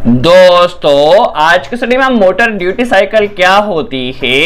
दोस्तों आज के स्टडी में मोटर ड्यूटी साइकिल क्या होती है।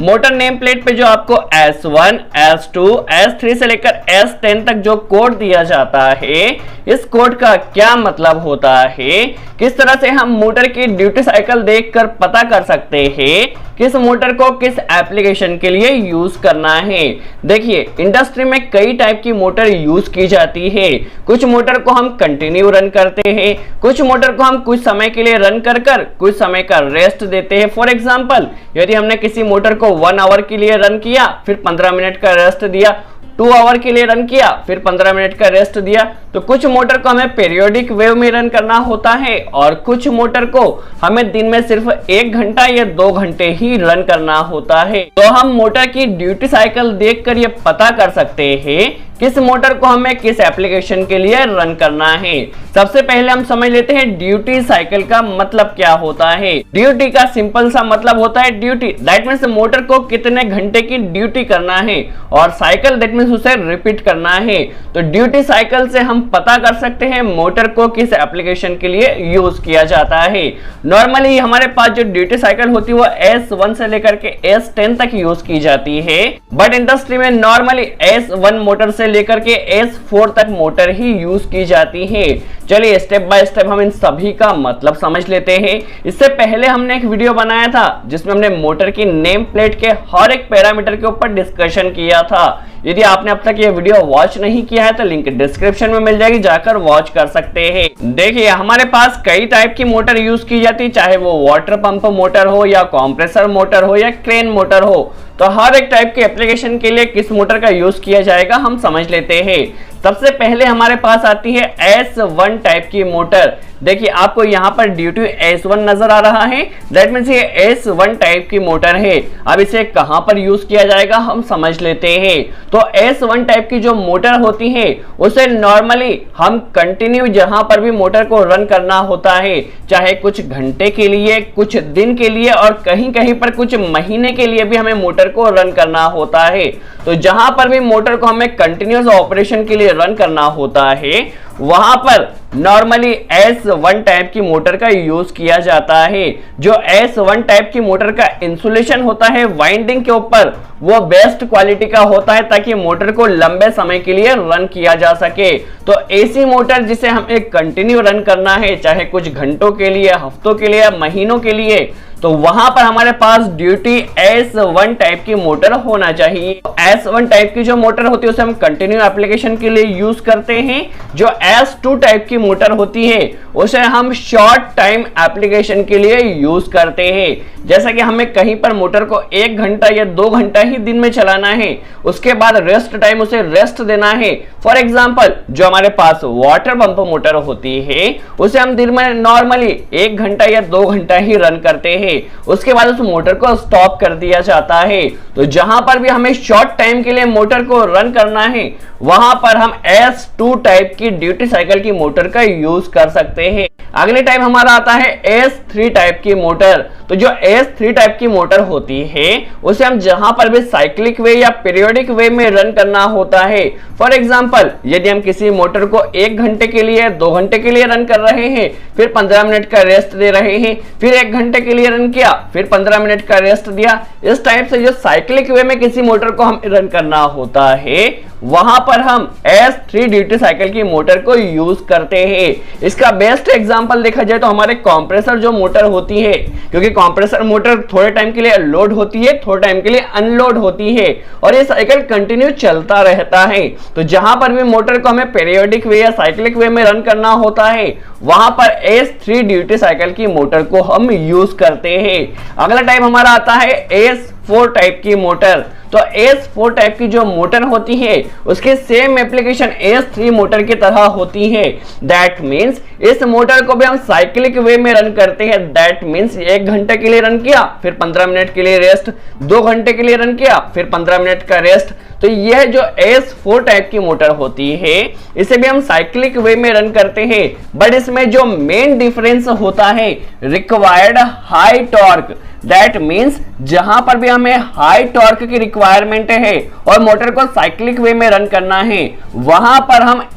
मोटर नेम प्लेट पे जो आपको S1, S2, S3 से लेकर S10 तक जो कोड दिया जाता है, इस कोड का क्या मतलब होता है, किस तरह से हम मोटर की ड्यूटी साइकिल देखकर पता कर सकते हैं किस मोटर को किस एप्लीकेशन के लिए यूज करना है। देखिए इंडस्ट्री में कई टाइप की मोटर यूज की जाती है। कुछ मोटर को हम कंटिन्यू रन करते हैं, कुछ मोटर को हम कुछ समय के लिए रन कर कुछ समय का रेस्ट देते हैं। फॉर एग्जांपल यदि हमने किसी मोटर को 1 आवर के लिए रन किया, फिर 15 मिनट का रेस्ट दिया, 2 आवर के लिए रन किया, फिर 15 मिनट का रेस्ट दिया, तो कुछ मोटर को हमें पीरियोडिक वेव में रन करना होता है और कुछ मोटर को हमें दिन में सिर्फ 1 घंटा या 2 घंटे ही रन करना होता है। तो हम मोटर की ड्यूटी साइकिल देखकर ये पता कर सकते हैं किस मोटर को हमें किस एप्लीकेशन के लिए रन करना है। सबसे पहले हम समझ लेते हैं ड्यूटी साइकिल का मतलब क्या होता है। ड्यूटी का सिंपल सा मतलब होता है ड्यूटी, दैट मींस मोटर को कितने घंटे की ड्यूटी करना है, और साइकिल दैट मींस उसे रिपीट करना है। तो ड्यूटी साइकिल से हम पता कर सकते हैं मोटर को किस एप्लीकेशन के लिए यूज किया जाता है। नॉर्मली हमारे पास जो ड्यूटी साइकिल होती है वो S1 से लेकर के S10 तक यूज की जाती है, बट इंडस्ट्री में नॉर्मली S1 मोटर से लेकर के S4 तक मोटर ही यूज की जाती है। चलिए स्टेप बाय स्टेप हम इन सभी का मतलब समझ लेते हैं। इससे पहले हमने एक वीडियो बनाया था जिसमें हमने मोटर की नेम प्लेट के हर एक पैरामीटर के ऊपर डिस्कशन किया था। यदि आपने अब तक ये वीडियो वॉच नहीं किया है तो लिंक डिस्क्रिप्शन में मिल जाएगी, जाकर वॉच कर सकते हैं। देखिए हमारे पास कई टाइप की मोटर यूज की जाती है, चाहे वो वाटर पंप मोटर हो या कंप्रेसर मोटर हो या क्रेन मोटर हो। तो हर एक टाइप के एप्लीकेशन के लिए किस मोटर का यूज किया जाएगा हम समझ लेते हैं। सबसे पहले हमारे पास आती है S1 टाइप की मोटर। देखिए आपको यहाँ पर ड्यूटी S1 नजर आ रहा है, दैट मींस ये S1 टाइप की मोटर है। अब इसे कहां पर यूज किया जाएगा हम समझ लेते हैं। तो S1 टाइप की जो मोटर होती है उसे नॉर्मली हम कंटिन्यू जहां पर भी मोटर को रन करना होता है, चाहे कुछ घंटे के लिए, कुछ दिन के लिए और कहीं कहीं पर कुछ महीने के लिए भी हमें मोटर को रन करना होता है। तो जहां पर भी मोटर को हमें कंटिन्यूअस ऑपरेशन के लिए रन करना होता है वहां पर नॉर्मली S1 टाइप की मोटर का यूज किया जाता है। जो S1 टाइप की मोटर का इंसुलेशन होता है वाइंडिंग के ऊपर वो बेस्ट क्वालिटी का होता है ताकि मोटर को लंबे समय के लिए रन किया जा सके। तो ऐसी मोटर जिसे हमें कंटिन्यू रन करना है, चाहे कुछ घंटों के लिए, हफ्तों के लिए, महीनों के लिए, तो वहां पर हमारे पास ड्यूटी S1 टाइप की मोटर होना चाहिए। S1 टाइप की जो मोटर होती है उसे हम कंटिन्यू एप्लीकेशन के लिए यूज करते हैं। जो S2 टाइप की मोटर होती है उसे हम शॉर्ट टाइम एप्लीकेशन के लिए यूज करते हैं। जैसा कि हमें कहीं पर मोटर को 1 घंटा या 2 घंटा ही दिन में चलाना है, उसके बाद रेस्ट टाइम उसे रेस्ट देना है। फॉर एग्जांपल जो हमारे पास वाटर पंप मोटर होती है उसे हम दिन में नॉर्मली 1 घंटा या 2 घंटा ही रन करते हैं, उसके बाद उस मोटर को स्टॉप कर दिया जाता है। तो जहां पर भी हमें शॉर्ट टाइम के लिए मोटर को रन करना है वहां पर हम S2 टाइप की ड्यूटी साइकिल की मोटर का यूज कर सकते हैं। अगले टाइप हमारा आता है S3 टाइप की मोटर। तो जो S3 टाइप की मोटर होती है उसे हम जहां पर भी साइक्लिक वे या पीरियोडिक वे में रन करना होता है। फॉर एग्जांपल यदि हम किसी मोटर को 1 घंटे के लिए, 2 घंटे के लिए रन कर रहे हैं, फिर 15 मिनट का रेस्ट दे रहे हैं, फिर 1 घंटे के लिए रन किया, फिर 15 मिनट का रेस्ट दिया, इस टाइप से जो साइक्लिक वे में किसी मोटर को हम रन करना होता है वहां पर हम S3 ड्यूटी साइकिल की मोटर को यूज करते हैं। इसका बेस्ट एग्जांपल देखा जाए तो हमारे कंप्रेसर जो मोटर होती है, क्योंकि कंप्रेसर मोटर थोड़े टाइम के लिए लोड होती है, थोड़े टाइम के लिए अनलोड होती है और ये साइकिल कंटिन्यू चलता रहता है। तो जहां पर भी मोटर को हमें पीरियोडिक वे या साइक्लिक वे में रन करना होता है वहां पर S3 ड्यूटी साइकिल की मोटर को हम यूज करते हैं। अगला टाइप हमारा आता है S4 टाइप की मोटर। तो S4 टाइप की जो मोटर होती है उसकी सेम एप्लीकेशन S3 मोटर की तरह होती है। दैट मींस इस मोटर को भी हम साइक्लिक वे में रन करते हैं। दैट मींस 1 घंटे के लिए रन किया, फिर 15 मिनट के लिए रेस्ट, 2 घंटे के लिए रन किया, फिर 15 मिनट का रेस्ट। तो यह जो S4 टाइप की मोटर होती है इसे भी हम साइक्लिक वे में रन करते हैं, बट इसमें जो मेन डिफरेंस होता है required high torque. That means जहां पर भी हमें हाई टॉर्क की रिक्वायरमेंट है और मोटर को साइक्लिक वे में रन करना है वहां पर हम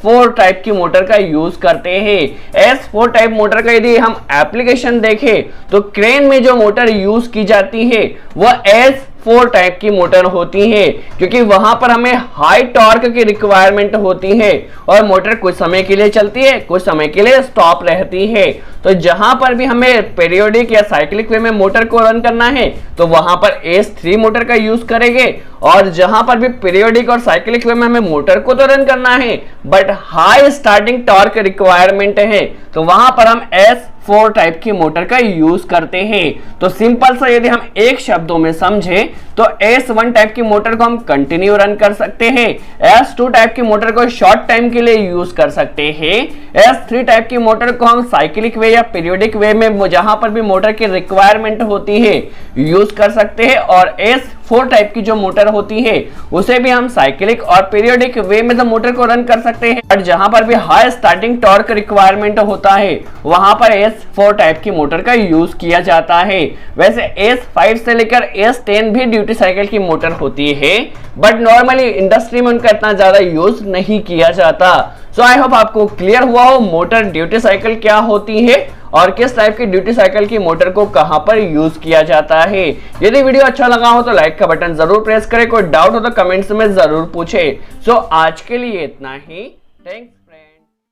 S4 टाइप की मोटर का यूज करते हैं। S4 टाइप मोटर का यदि हम एप्लीकेशन देखें तो क्रेन में जो मोटर यूज की जाती है वह S4 टाइप की मोटर होती है, क्योंकि वहां पर हमें हाई टॉर्क की रिक्वायरमेंट होती है और मोटर कुछ समय के लिए चलती है, कुछ समय के लिए स्टॉप रहती है। तो जहां पर भी हमें पीरियोडिक या साइक्लिक वे में मोटर को रन करना है तो वहां पर S3 मोटर का यूज करेंगे, और जहां पर भी पीरियोडिक और साइक्लिक वे में हमें मोटर को तो रन करना है but high starting torque requirement है तो वहां पर हम S4 टाइप की मोटर का यूज करते हैं। तो सिंपल सा यदि हम एक शब्दों में समझे तो S1 टाइप की मोटर को हम कंटिन्यू रन कर सकते हैं, S2 टाइप की मोटर को शॉर्ट टाइम के लिए यूज कर सकते हैं, S3 टाइप की मोटर को हम साइक्लिक वे या पीरियोडिक वे में जहां पर भी मोटर की रिक्वायरमेंट होती है यूज कर सकते हैं, और S4 टाइप की जो मोटर होती है उसे भी हम साइक्लिक और पीरियोडिक वे में तो मोटर को रन कर सकते हैं, बट जहां पर भी हाई स्टार्टिंग टॉर्क रिक्वायरमेंट होता है वहां पर S4 टाइप की मोटर का यूज किया जाता है। वैसे S5 से लेकर S10 भी ड्यूटी साइकिल की मोटर होती है, बट नॉर्मली इंडस्ट्री में उनका इतना ज्यादा यूज नहीं किया जाता। सो आई होप आपको क्लियर हुआ हो मोटर ड्यूटी साइकिल क्या होती है और किस टाइप की ड्यूटी साइकिल की मोटर को कहां पर यूज किया जाता है। यदि वीडियो अच्छा लगा हो तो लाइक का बटन जरूर प्रेस करें, कोई डाउट हो तो कमेंट्स में जरूर पूछे। सो आज के लिए इतना ही, थैंक्स।